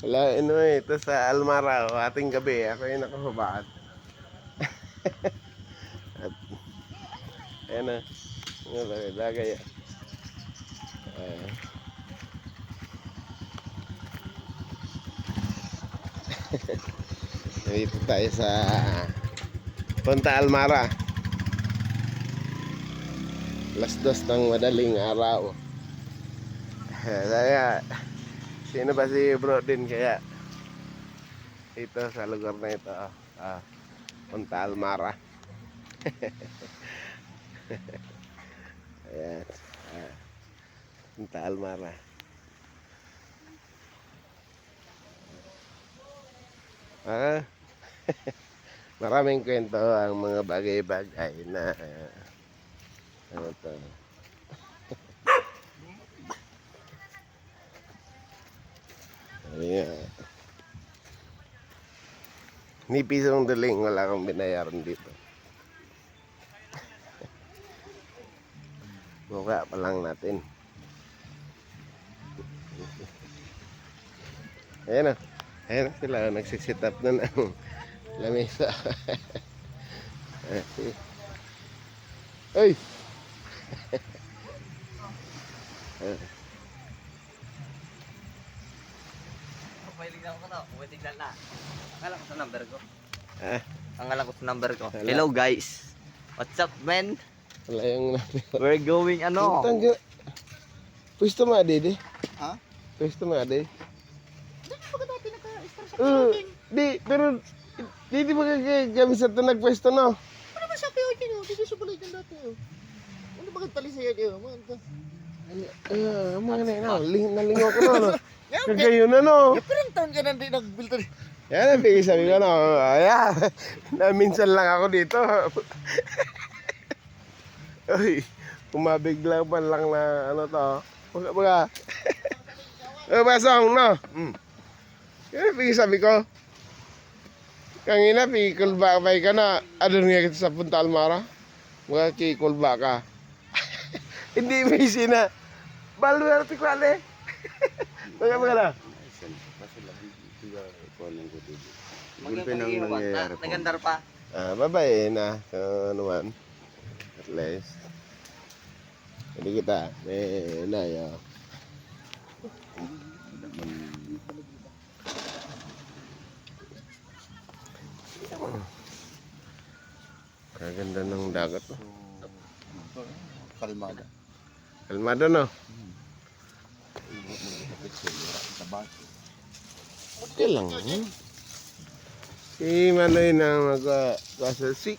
Wala, ano ito sa Almara, ating gabi, ako yung nakahubad. At, ayan na, lagay. Dito tayo sa Punta Almara. Alas 2 ng madaling araw. Kaya, sino ba si bro din kaya? Ito sa lugar na ito, Punta Almara. Ayan, Punta Almara. Maraming kwento ang mga bagay-bagay na ano to. Ayan. Ni pisong daling wala akong binayaran dito. Mukha pa lang natin. Ayan o. Ayan sila, nagsisit up na ng lamesa. Ay! Tignan ko na, tignan na. Ang alam ko sa number ko. Ah? Ang alam ko sa number ko. Hello guys. What's up, man? Wala yung natin. We're going ano? Pwesto mo ade. Ha? Pwesto mo ade. Hindi pa ka dati naka-star sa akin. Di, pero di ba kami sa ito nagpwesto no? Ano ba sa akin yun? Hindi sa balay ng dati. Ano ba kagtali sa'yo niyo? Mga na nalingaw ko no. Kagayo na no. Parang taon ka na hindi nag-build. Yan ang bigay sabi ko no. Ayan. Minsan lang ako dito. Uy, kumabigla pa lang na ano to. Baga. Basong no. Yan ang bigay sabi ko. Kangina, pikulba ka na. Ano nga kita sa Punta Almara? Mga kikulba ka. Hindi may sina. Balo na natin kwale. Baga na. Nagandar pa. Babae na. Ano man. At least. Hindi kita. May nayo. Kaganda ng dagat. Kalmada. Kalmado no? Okay lang. Si Manoy na mag-si